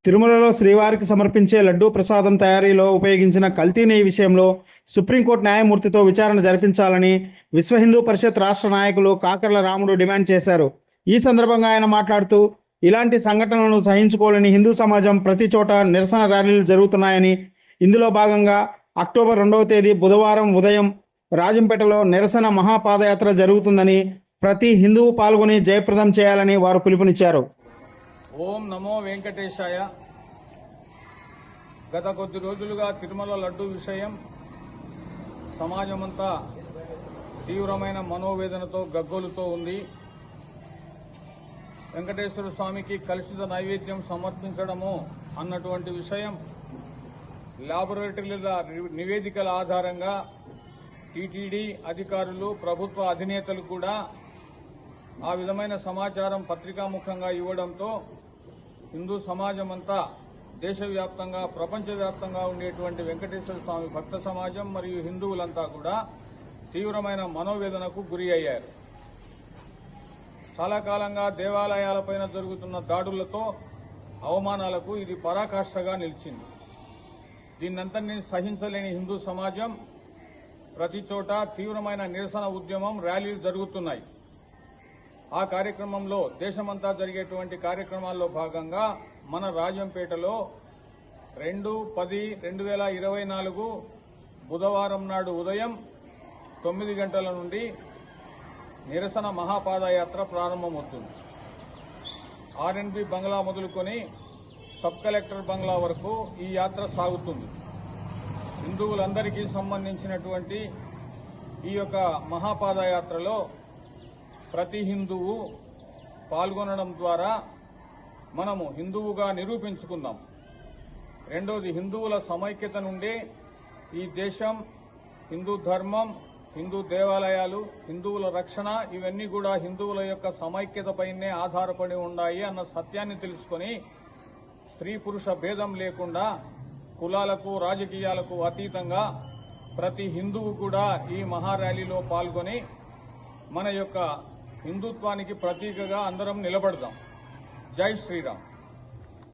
తిరుమలలో శ్రీవారికి సమర్పించే లడ్డూ ప్రసాదం తయారీలో ఉపయోగించిన కల్తీ నెయ్యి విషయంలో సుప్రీంకోర్టు న్యాయమూర్తితో విచారణ జరిపించాలని విశ్వ హిందూ పరిషత్ రాష్ట్ర నాయకులు కాకర్ల రాముడు డిమాండ్ చేశారు. ఈ సందర్భంగా ఆయన మాట్లాడుతూ, ఇలాంటి సంఘటనలను సహించుకోలేని హిందూ సమాజం ప్రతి చోట నిరసన ర్యాలీలు జరుగుతున్నాయని, ఇందులో భాగంగా అక్టోబర్ 2వ తేదీ బుధవారం ఉదయం రాజంపేటలో నిరసన మహాపాదయాత్ర జరుగుతుందని, ప్రతి హిందువు పాల్గొని జయప్రదం చేయాలని వారు పిలుపునిచ్చారు. ఓం నమో వెంకటేశాయ. గత కొద్ది రోజులుగా తిరుమల లడ్డు విషయం సమాజమంతా తీవ్రమైన మనోవేదనతో గగ్గోలుతో ఉంది. వెంకటేశ్వర స్వామికి కలుషిత నైవేద్యం సమర్పించడము అన్నటువంటి విషయం ల్యాబొరేటరీల నివేదికల ఆధారంగా టీటీడీ అధికారులు, ప్రభుత్వ అధినేతలు కూడా ఆ విధమైన సమాచారం పత్రికాముఖంగా ఇవ్వడంతో హిందూ సమాజం అంతా దేశవ్యాప్తంగా, ప్రపంచవ్యాప్తంగా ఉండేటువంటి వెంకటేశ్వర స్వామి భక్త సమాజం మరియు హిందువులంతా కూడా తీవ్రమైన మనోవేదనకు గురి అయ్యారు. చాలా కాలంగా దేవాలయాలపైన జరుగుతున్న దాడులతో, అవమానాలకు ఇది పరాకాష్ఠగా నిలిచింది. దీన్నంతటినీ సహించలేని హిందూ సమాజం ప్రతి చోట తీవ్రమైన నిరసన ఉద్యమం, ర్యాలీలు జరుగుతున్నాయి. ఆ కార్యక్రమంలో దేశమంతా జరిగేటువంటి కార్యక్రమాల్లో భాగంగా మన రాజంపేటలో 2/10/2024 బుధవారం నాడు ఉదయం 9 గంటల నుండి నిరసన మహాపాదయాత్ర ప్రారంభమవుతుంది. ఆర్ఎన్బి బంగ్లా మొదలుకొని సబ్ కలెక్టర్ బంగ్లా వరకు ఈ యాత్ర సాగుతుంది. హిందువులందరికీ సంబంధించినటువంటి ఈ యొక్క మహాపాదయాత్రలో ప్రతి హిందువు పాల్గొనడం ద్వారా మనము హిందువుగా నిరూపించుకుందాం. రెండోది, హిందువుల సమైక్యత నుండే ఈ దేశం, హిందూ ధర్మం, హిందూ దేవాలయాలు, హిందువుల రక్షణ ఇవన్నీ కూడా హిందువుల యొక్క సమైక్యతపైనే ఆధారపడి ఉన్నాయి అన్న సత్యాన్ని తెలుసుకొని స్త్రీ పురుష భేదం లేకుండా కులాలకు, రాజకీయాలకు అతీతంగా ప్రతి హిందువు కూడా ఈ మహార్యాలీలో పాల్గొని మన యొక్క హిందుత్వానికి ప్రతీకగా అందరం నిలబడదాం. జై శ్రీరామ్.